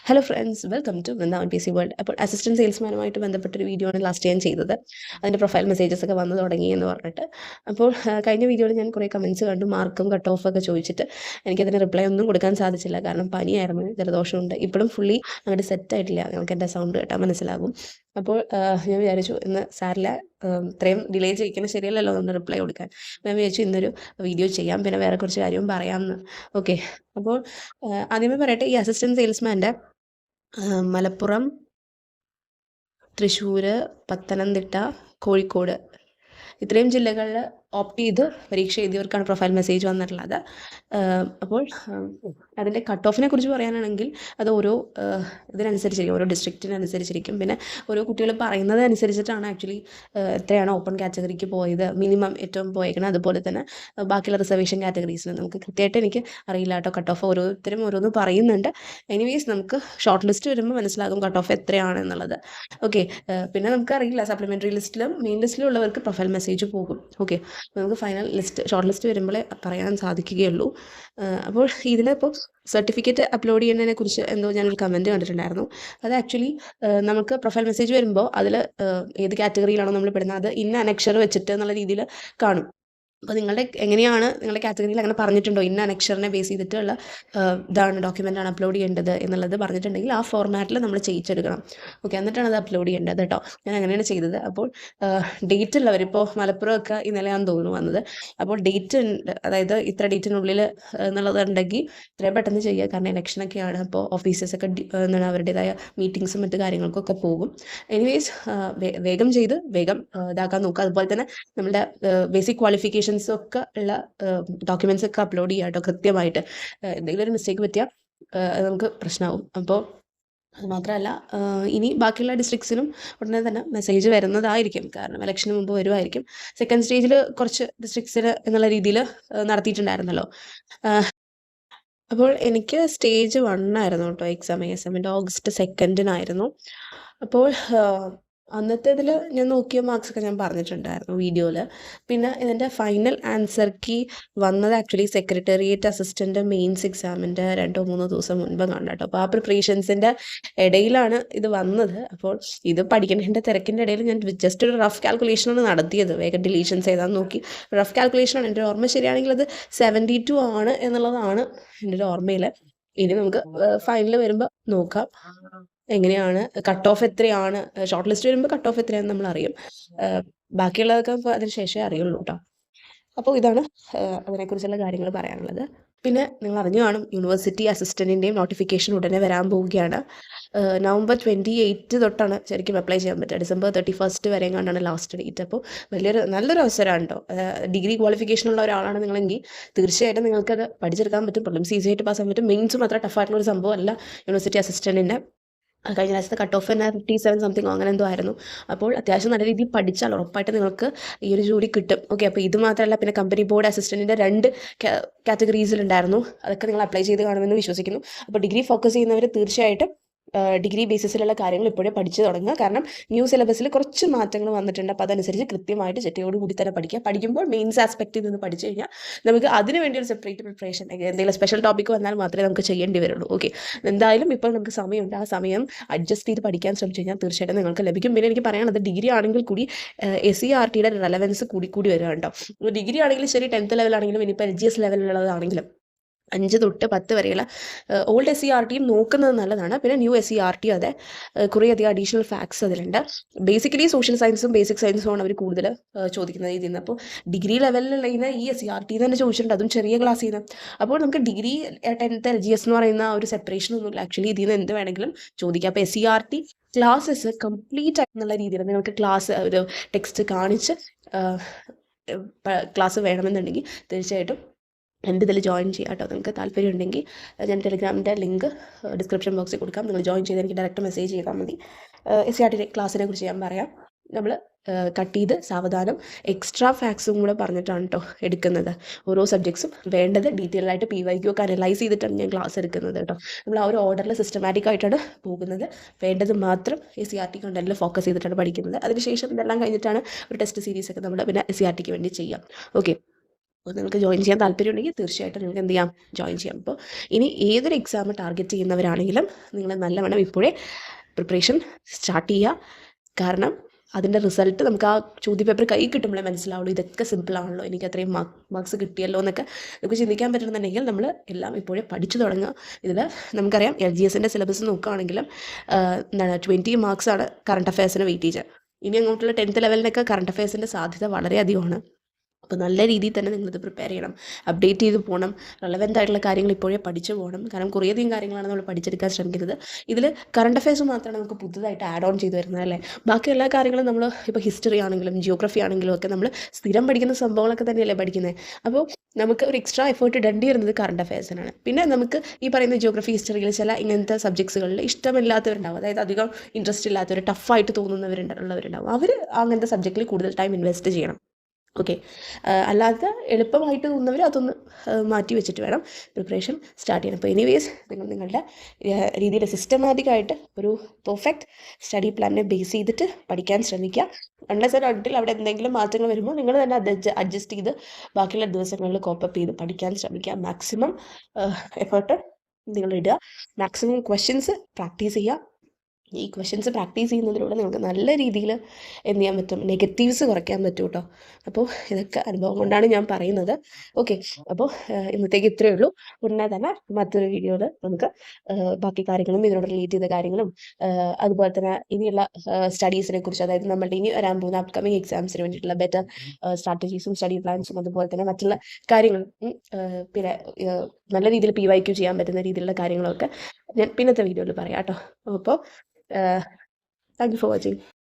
Hello friends, welcome to Vrindavan P C world. അപ്പോൾ assistant സെയിൽസ്മാനുമായിട്ട് ബന്ധപ്പെട്ടൊരു വീഡിയോ ആണ് ലാസ്റ്റ് ഞാൻ ചെയ്തത്. അതിൻ്റെ പ്രൊഫൈൽ മെസ്സേജസ് ഒക്കെ വന്നു തുടങ്ങി എന്ന് പറഞ്ഞിട്ട്. അപ്പോൾ കഴിഞ്ഞ വീഡിയോയിൽ ഞാൻ കുറേ കമൻറ്റ്സ് കണ്ടു, മാർക്കും കട്ട് ഓഫ് ഒക്കെ ചോദിച്ചിട്ട് എനിക്കതിന് റിപ്ലൈ ഒന്നും കൊടുക്കാൻ സാധിച്ചില്ല. കാരണം പനിയായിരുന്നു, ജലദോഷമുണ്ട്. ഇപ്പോഴും ഫുള്ളി അങ്ങോട്ട് സെറ്റായിട്ടില്ല. നമുക്ക് എൻ്റെ സൗണ്ട് കേട്ടാൽ മനസ്സിലാകും. അപ്പോൾ ഞാൻ വിചാരിച്ചു ഇന്ന് സാറില്ല, ഇത്രയും ഡിലേ ചെയ്യിക്കുന്നത് ശരിയല്ലല്ലോ നമ്മൾ റിപ്ലൈ കൊടുക്കാൻ. ഞാൻ വിചാരിച്ചു ഇന്നൊരു വീഡിയോ ചെയ്യാം, പിന്നെ വേറെ കുറച്ച് കാര്യവും പറയാമെന്ന്. ഓക്കെ, അപ്പോൾ ആദ്യമേ പറയട്ടെ, ഈ അസിസ്റ്റൻറ്റ് സെയിൽസ്മാൻ്റെ മലപ്പുറം, തൃശ്ശൂർ, പത്തനംതിട്ട, കോഴിക്കോട് ഇത്രയും ജില്ലകളിൽ ഓപ്റ്റ് ചെയ്ത് പരീക്ഷ എഴുതിയവർക്കാണ് പ്രൊഫൈൽ മെസ്സേജ് വന്നിട്ടുള്ളത്. അപ്പോൾ അതിൻ്റെ കട്ട് ഓഫിനെ കുറിച്ച് പറയാനാണെങ്കിൽ അത് ഓരോ ഇതിനനുസരിച്ചിരിക്കും, ഓരോ ഡിസ്ട്രിക്റ്റിനനുസരിച്ചിരിക്കും. പിന്നെ ഓരോ കുട്ടികൾ പറയുന്നത് അനുസരിച്ചിട്ടാണ് ആക്ച്വലി എത്രയാണ് ഓപ്പൺ കാറ്റഗറിക്ക് പോയത്, മിനിമം ഏറ്റവും പോയേക്കണം. അതുപോലെ തന്നെ ബാക്കിയുള്ള റിസർവേഷൻ കാറ്റഗറീസിൽ നമുക്ക് കൃത്യമായിട്ട് എനിക്ക് അറിയില്ല കേട്ടോ. കട്ട് ഓഫ് ഓരോരുത്തരും ഓരോന്ന് പറയുന്നുണ്ട്. എനിവേസ് നമുക്ക് ഷോർട്ട് ലിസ്റ്റ് വരുമ്പോൾ മനസ്സിലാകും കട്ട് ഓഫ് എത്രയാണ് എന്നുള്ളത്. ഓക്കെ, പിന്നെ നമുക്കറിയില്ല സപ്ലിമെൻ്ററി ലിസ്റ്റിലും മെയിൻ ലിസ്റ്റിലും ഉള്ളവർക്ക് പ്രൊഫൈൽ മെസ്സേജ് പോകും. ഓക്കെ, നമുക്ക് ഫൈനൽ ലിസ്റ്റ് ഷോർട്ട് ലിസ്റ്റ് വരുമ്പോഴേ പറയാൻ സാധിക്കുകയുള്ളൂ. അപ്പോൾ ഇതിലിപ്പോൾ സർട്ടിഫിക്കറ്റ് അപ്ലോഡ് ചെയ്യുന്നതിനെ കുറിച്ച് എന്തോ ഞാനൊരു കമൻറ്റ് കണ്ടിട്ടുണ്ടായിരുന്നു. അത് ആക്ച്വലി നമുക്ക് പ്രൊഫൈൽ മെസ്സേജ് വരുമ്പോൾ അതിൽ ഏത് കാറ്റഗറിയിലാണോ നമ്മൾ പെടുന്നത് അത് ഇന്ന അനക്ഷർ വെച്ചിട്ട് എന്നുള്ള രീതിയിൽ കാണും. അപ്പോൾ നിങ്ങളുടെ എങ്ങനെയാണ് നിങ്ങളുടെ കാറ്റഗറിയിൽ അങ്ങനെ പറഞ്ഞിട്ടുണ്ടോ ഇന്ന അനക്ഷറിനെ ബേസ് ചെയ്തിട്ടുള്ള ഇതാണ് ഡോക്യുമെൻ്റാണ് അപ്ലോഡ് ചെയ്യേണ്ടത് എന്നുള്ളത് പറഞ്ഞിട്ടുണ്ടെങ്കിൽ ആ ഫോർമാറ്റിൽ നമ്മൾ ചെയ്യിച്ചെടുക്കണം. ഓക്കെ, എന്നിട്ടാണ് അത് അപ്ലോഡ് ചെയ്യേണ്ടത് കേട്ടോ. ഞാൻ അങ്ങനെയാണ് ചെയ്തത്. അപ്പോൾ ഡേറ്റ് ഉള്ളവരിപ്പോൾ മലപ്പുറമൊക്കെ ഇന്നലെയാണെന്ന് തോന്നുന്നു വന്നത്. അപ്പോൾ ഡേറ്റ് ഉണ്ട്, അതായത് ഇത്ര ഡേറ്റിനുള്ളിൽ എന്നുള്ളതുണ്ടെങ്കിൽ ഇത്രയും പെട്ടെന്ന് ചെയ്യുക. കാരണം ഇലക്ഷനൊക്കെയാണ്, അപ്പോൾ ഓഫീസേഴ്സൊക്കെ എന്താണ് അവരുടേതായ മീറ്റിങ്സും മറ്റു കാര്യങ്ങൾക്കൊക്കെ പോകും. എനിവേസ് വേഗം ചെയ്ത് വേഗം ഇതാക്കാൻ നോക്കുക. അതുപോലെ തന്നെ നമ്മുടെ ബേസിക് ക്വാളിഫിക്കേഷൻസും ഒക്കെ ഉള്ള ഡോക്യുമെൻറ്റ്സ് ഒക്കെ അപ്ലോഡ് ചെയ്യുക കേട്ടോ കൃത്യമായിട്ട്. എന്തെങ്കിലും ഒരു മിസ്റ്റേക്ക് പറ്റിയാൽ നമുക്ക് പ്രശ്നമാവും. അപ്പോൾ അത് മാത്രമല്ല, ഇനി ബാക്കിയുള്ള ഡിസ്ട്രിക്ട്സിനും ഉടനെ തന്നെ മെസ്സേജ് വരുന്നതായിരിക്കും. കാരണം ഇലക്ഷന് മുമ്പ് വരുമായിരിക്കും. സെക്കൻഡ് സ്റ്റേജിൽ കുറച്ച് ഡിസ്ട്രിക്ട്സിൽ എന്നുള്ള രീതിയിൽ നടത്തിയിട്ടുണ്ടായിരുന്നല്ലോ. അപ്പോൾ എനിക്ക് സ്റ്റേജ് 1 ആയിരുന്നു കേട്ടോ എക്സാം. എക്സാമിൻ്റെ ഓഗസ്റ്റ് 2 അപ്പോൾ അന്നത്തേതിൽ ഞാൻ നോക്കിയ മാർക്സൊക്കെ ഞാൻ പറഞ്ഞിട്ടുണ്ടായിരുന്നു വീഡിയോയിൽ. പിന്നെ ഇതിൻ്റെ ഫൈനൽ ആൻസർ കീ വന്നത് ആക്ച്വലി സെക്രട്ടേറിയറ്റ് അസിസ്റ്റൻ്റ് മെയിൻസ് എക്സാമിൻ്റെ 2-3 ദിവസം മുൻപ് കണ്ടു കേട്ടോ. അപ്പോൾ ആ പ്രിപ്പറേഷൻസിൻ്റെ ഇടയിലാണ് ഇത് വന്നത്. അപ്പോൾ ഇത് പഠിക്കുന്നതിൻ്റെ തിരക്കിൻ്റെ ഇടയിൽ ഞാൻ ജസ്റ്റ് ഒരു റഫ് കാൽക്കുലേഷനാണ് നടത്തിയത്. വേഗം ഡിലീഷൻസ് ചെയ്താൽ നോക്കി റഫ് കാൽക്കുലേഷനാണ്. എൻ്റെ ഓർമ്മ ശരിയാണെങ്കിൽ അത് 72 ആണ് എന്നുള്ളതാണ് എൻ്റെ ഒരു ഓർമ്മയിൽ. ഇനി നമുക്ക് ഫൈനൽ വരുമ്പോൾ നോക്കാം എങ്ങനെയാണ് കട്ട് ഓഫ് എത്രയാണ്. ഷോർട്ട് ലിസ്റ്റ് വരുമ്പോൾ കട്ട് ഓഫ് എത്രയാണെന്ന് നമ്മൾ അറിയും. ബാക്കിയുള്ളതൊക്കെ അതിന് ശേഷമേ അറിയുള്ളൂ കേട്ടോ. അപ്പോൾ ഇതാണ് അതിനെക്കുറിച്ചുള്ള കാര്യങ്ങൾ പറയാനുള്ളത്. പിന്നെ നിങ്ങൾ അറിഞ്ഞു കാണും, യൂണിവേഴ്സിറ്റി അസിസ്റ്റൻറ്റിൻ്റെയും നോട്ടിഫിക്കേഷൻ ഉടനെ വരാൻ പോവുകയാണ്. നവംബർ 28 തൊട്ടാണ് ശരിക്കും അപ്ലൈ ചെയ്യാൻ പറ്റുക. ഡിസംബർ 31 വരെയും കണ്ടാണ് ലാസ്റ്റ് ഡേറ്റ്. അപ്പോൾ നല്ലൊരു അവസരമാണ് കേട്ടോ. ഡിഗ്രി ക്വാളിഫിക്കേഷനുള്ള ഒരാളാണ് നിങ്ങളെങ്കിൽ തീർച്ചയായിട്ടും നിങ്ങൾക്കത് പഠിച്ചെടുക്കാൻ പറ്റും. പ്രിലിംസ് ഈസി ആയിട്ട് പാസ്സാൻ പറ്റും. മെയിൻസും അത്ര ടഫായിട്ടുള്ള ഒരു സംഭവമല്ല യൂണിവേഴ്സിറ്റി അസിസ്റ്റൻറ്റിൻ്റെ. കഴിഞ്ഞ പ്രാവശ്യത്തെ കട്ട് ഓഫ് തന്നെ 57 സംതിങ്ങോ അങ്ങനെ എന്തോ ആയിരുന്നു. അപ്പോൾ അത്യാവശ്യം നല്ല രീതിയിൽ പഠിച്ചാൽ ഉറപ്പായിട്ട് നിങ്ങൾക്ക് ഈ ഒരു ജോലി കിട്ടും. ഓക്കെ, അപ്പോൾ ഇത് മാത്രമല്ല, പിന്നെ കമ്പനി ബോർഡ് അസിസ്റ്റൻറ്റിൻ്റെ 2 കാറ്റഗറീസിലുണ്ടായിരുന്നു. അതൊക്കെ നിങ്ങൾ അപ്ലൈ ചെയ്ത് കാണുമെന്ന് വിശ്വസിക്കുന്നു. അപ്പോൾ ഡിഗ്രി ഫോക്കസ് ചെയ്യുന്നവർ തീർച്ചയായിട്ടും ഡിഗ്രി ബേസിസിലുള്ള കാര്യങ്ങൾ ഇപ്പോഴേ പഠിച്ചു തുടങ്ങുക. കാരണം ന്യൂ സിലബസിൽ കുറച്ച് മാറ്റങ്ങൾ വന്നിട്ടുണ്ട്. അപ്പോൾ അതനുസരിച്ച് കൃത്യമായിട്ട് ചിട്ടയോടുകൂടി തന്നെ പഠിക്കുക. പഠിക്കുമ്പോൾ മെയിൻസ് ആസ്പെക്റ്റിൽ നിന്ന് പഠിച്ചു കഴിഞ്ഞാൽ നമുക്ക് അതിന് വേണ്ടി ഒരു സെപ്പറേറ്റ് പ്രിപ്പറേഷൻ, എന്തെങ്കിലും സ്പെഷ്യൽ ടോപ്പിക്ക് വന്നാൽ മാത്രമേ നമുക്ക് ചെയ്യേണ്ടി വരുള്ളൂ. ഓക്കെ, എന്തായാലും ഇപ്പോൾ നമുക്ക് സമയമുണ്ട്. ആ സമയം അഡ്ജസ്റ്റ് ചെയ്ത് പഠിക്കാൻ ശ്രമിച്ചു കഴിഞ്ഞാൽ തീർച്ചയായിട്ടും നിങ്ങൾക്ക് ലഭിക്കും. പിന്നെ എനിക്ക് പറയാനുള്ളത്, ഡിഗ്രി ആണെങ്കിൽ കൂടി SCERTയുടെ റെലവൻസ് കൂടി വരിക കേട്ടോ. ഡിഗ്രി ആണെങ്കിലും ശരി, 10th ലെവലാണെങ്കിലും ഇനിയിപ്പോൾ LGS ലെവലിലുള്ളതാണെങ്കിലും 5 തൊട്ട് 10 വരെയുള്ള ഓൾഡ് SCERTയും നോക്കുന്നത് നല്ലതാണ്. പിന്നെ ന്യൂ SCERT അതെ കുറേയധികം അഡീഷണൽ ഫാക്ട്സ് അതിലുണ്ട്. ബേസിക്കലി സോഷ്യൽ സയൻസും ബേസിക് സയൻസും ആണ് അവർ കൂടുതൽ ചോദിക്കുന്നത് ഇതിൽ നിന്ന്. അപ്പോൾ ഡിഗ്രി ലെവലിലുള്ള ഈ SCERT തന്നെ ചോദിച്ചിട്ടുണ്ട്, അതും ചെറിയ ക്ലാസ്സിൽ നിന്ന്. അപ്പോൾ നമുക്ക് ഡിഗ്രി 10th LGS എന്ന് പറയുന്ന ഒരു സെപ്പറേഷൻ ഒന്നുമില്ല. ആക്ച്വലി ഇതിൽ നിന്ന് എന്ത് വേണമെങ്കിലും ചോദിക്കാം. അപ്പോൾ SCERT ക്ലാസ്സസ് കംപ്ലീറ്റ് ആയിട്ടുള്ള രീതിയിൽ നിങ്ങൾക്ക് ക്ലാസ് ഒരു ടെക്സ്റ്റ് കാണിച്ച് ക്ലാസ് വേണമെന്നുണ്ടെങ്കിൽ തീർച്ചയായിട്ടും എൻ്റെ ഇതിൽ ജോയിൻ ചെയ്യാം കേട്ടോ. നിങ്ങൾക്ക് താല്പര്യം ഉണ്ടെങ്കിൽ ഞാൻ ടെലിഗ്രാമിൻ്റെ ലിങ്ക് ഡിസ്ക്രിപ്ഷൻ ബോക്സിൽ കൊടുക്കാം. നിങ്ങൾ ജോയിൻ ചെയ്ത് എനിക്ക് ഡയറക്റ്റ് മെസ്സേജ് ചെയ്താൽ മതി. SCERT ക്ലാസ്സിനെ കുറിച്ച് ഞാൻ പറയാം. നമ്മൾ കട്ട് ചെയ്ത് സാവധാനം എക്സ്ട്രാ ഫാക്ട്സും കൂടെ പറഞ്ഞിട്ടാണ് കേട്ടോ എടുക്കുന്നത്. ഓരോ സബ്ജക്ട്സും വേണ്ടത് ഡീറ്റെയിൽ ആയിട്ട് PYQ ഒക്കെ അനലൈസ് ചെയ്തിട്ടാണ് ഞാൻ ക്ലാസ് എടുക്കുന്നത് കേട്ടോ. നമ്മൾ ആ ഒരു ഓർഡറിൽ സിസ്റ്റമാറ്റിക് ആയിട്ടാണ് പോകുന്നത്. വേണ്ടത് മാത്രം SCERT കണ്ടന്റിൽ ഫോക്കസ് ചെയ്തിട്ടാണ് പഠിക്കുന്നത്. അതിനുശേഷം ഇതെല്ലാം കഴിഞ്ഞിട്ടാണ് ഒരു ടെസ്റ്റ് സീരീസ് ഒക്കെ നമ്മൾ പിന്നെ SCERTക്ക് വേണ്ടി ചെയ്യാം. ഓക്കെ, അപ്പോൾ നിങ്ങൾക്ക് ജോയിൻ ചെയ്യാൻ താല്പര്യമുണ്ടെങ്കിൽ തീർച്ചയായിട്ടും നിങ്ങൾക്ക് എന്ത് ചെയ്യാം, ജോയിൻ ചെയ്യാം. അപ്പോൾ ഇനി ഏതൊരു എക്സാം ടാർഗറ്റ് ചെയ്യുന്നവരാണെങ്കിലും നിങ്ങൾ നല്ലവണ്ണം ഇപ്പോഴേ പ്രിപ്പറേഷൻ സ്റ്റാർട്ട് ചെയ്യുക. കാരണം അതിൻ്റെ റിസൾട്ട് നമുക്ക് ആ ചോദ്യപേപ്പർ കൈ കിട്ടുമ്പോഴേ മനസ്സിലാവുള്ളൂ, ഇതൊക്കെ സിമ്പിളാണല്ലോ, എനിക്ക് അത്രയും മാർക്സ് കിട്ടിയല്ലോ എന്നൊക്കെ നമുക്ക് ചിന്തിക്കാൻ പറ്റുന്നുണ്ടെങ്കിൽ നമ്മൾ എല്ലാം ഇപ്പോഴേ പഠിച്ചു തുടങ്ങുക. ഇതിൽ നമുക്കറിയാം LGSൻ്റെ സിലബസ് നോക്കുകയാണെങ്കിലും എന്താണ് 20 മാർക്സാണ് കറണ്ട് അഫയേഴ്സിന് വെയിറ്റേജ്. ഇനി അങ്ങോട്ടുള്ള 10th ലെവലിനൊക്കെ കറണ്ട് അഫയേഴ്സിൻ്റെ സാധ്യത വളരെയധികമാണ്. അപ്പോൾ നല്ല രീതിയിൽ തന്നെ നിങ്ങളിത് പ്രിപ്പയർ ചെയ്യണം, അപ്ഡേറ്റ് ചെയ്ത് പോകണം, റെലവൻ്റ് ആയിട്ടുള്ള കാര്യങ്ങൾ ഇപ്പോഴേ പഠിച്ചു പോകണം. കാരണം കുറേയധികം കാര്യങ്ങളാണ് നമ്മൾ പഠിച്ചെടുക്കാൻ ശ്രമിക്കുന്നത്. ഇതിൽ കറണ്ട് അഫയേഴ്സ് മാത്രമാണ് നമുക്ക് പുതുതായിട്ട് ആഡ് ഓൺ ചെയ്ത് വരുന്നത് അല്ലേ. ബാക്കി എല്ലാ കാര്യങ്ങളും നമ്മൾ ഇപ്പോൾ ഹിസ്റ്ററി ആണെങ്കിലും ജിയോഗ്രഫി ആണെങ്കിലും ഒക്കെ നമ്മൾ സ്ഥിരം പഠിക്കുന്ന സംഭവങ്ങളൊക്കെ തന്നെയല്ലേ പഠിക്കുന്നത്. അപ്പോൾ നമുക്ക് ഒരു എക്സ്ട്രാ എഫേർട്ട് ഇടേണ്ടി വരുന്നത് കറണ്ട് അഫയേഴ്സിനാണ്. പിന്നെ നമുക്ക് ഈ പറയുന്ന ജിയോഗ്രഫി ഹിസ്റ്ററിയിൽ ചില ഇങ്ങനത്തെ സബ്ജക്ട്സുകളിൽ ഇഷ്ടമില്ലാത്തവരുണ്ടാവും, അതായത് അധികം ഇൻട്രസ്റ്റ് ഇല്ലാത്തവർ, ടഫായിട്ട് തോന്നുന്നവരുള്ളവരുണ്ടാവും. അവർ അങ്ങനത്തെ സബ്ജക്റ്റിൽ കൂടുതൽ ടൈം ഇൻവെസ്റ്റ് ചെയ്യണം. ഓക്കെ, അല്ലാതെ എളുപ്പമായിട്ട് തോന്നുന്നവർ അതൊന്ന് മാറ്റി വെച്ചിട്ട് വേണം പ്രിപ്പറേഷൻ സ്റ്റാർട്ട് ചെയ്യണം. അപ്പോൾ എനിവേസ് നിങ്ങൾ നിങ്ങളുടെ രീതിയിൽ സിസ്റ്റമാറ്റിക്കായിട്ട് ഒരു പെർഫെക്റ്റ് സ്റ്റഡി പ്ലാനിനെ ബേസ് ചെയ്തിട്ട് പഠിക്കാൻ ശ്രമിക്കുക. അൺലെസ് ആൻഡ് അൺടിൽ അവിടെ എന്തെങ്കിലും മാറ്റങ്ങൾ വരുമ്പോൾ നിങ്ങൾ തന്നെ അത് അഡ്ജസ്റ്റ് ചെയ്ത് ബാക്കിയുള്ള ദിവസങ്ങളിൽ കോപ്പപ്പ് ചെയ്ത് പഠിക്കാൻ ശ്രമിക്കുക. മാക്സിമം എഫേർട്ട് നിങ്ങൾ ഇടുക, മാക്സിമം ക്വസ്റ്റ്യൻസ് പ്രാക്ടീസ് ചെയ്യുക. ഈ ക്വസ്റ്റ്യൻസ് പ്രാക്ടീസ് ചെയ്യുന്നതിലൂടെ നിങ്ങൾക്ക് നല്ല രീതിയിൽ എന്ത് ചെയ്യാൻ പറ്റും, നെഗറ്റീവ്സ് കുറയ്ക്കാൻ പറ്റും കേട്ടോ. അപ്പോൾ ഇതൊക്കെ അനുഭവം കൊണ്ടാണ് ഞാൻ പറയുന്നത്. ഓക്കെ, അപ്പോൾ ഇന്നത്തേക്ക് ഇത്രയേ ഉള്ളൂ. ഉടനെ തന്നെ മറ്റൊരു വീഡിയോയിൽ നമുക്ക് ബാക്കി കാര്യങ്ങളും ഇതിനോട് റിലേറ്റ് ചെയ്ത കാര്യങ്ങളും അതുപോലെ തന്നെ ഇനിയുള്ള സ്റ്റഡീസിനെ കുറിച്ച്, അതായത് നമ്മളുടെ ഇനി വരാൻ പോകുന്ന അപ്കമിങ് എക്സാംസിന് വേണ്ടിയിട്ടുള്ള ബെറ്റർ സ്ട്രാറ്റജീസും സ്റ്റഡി പ്ലാൻസും അതുപോലെ തന്നെ മറ്റുള്ള കാര്യങ്ങളും പിന്നെ നല്ല രീതിയിൽ PYQ ചെയ്യാൻ പറ്റുന്ന രീതിയിലുള്ള കാര്യങ്ങളൊക്കെ ഞാൻ പിന്നത്തെ വീഡിയോയിൽ പറയാം കേട്ടോ. അപ്പോൾ thank you for watching.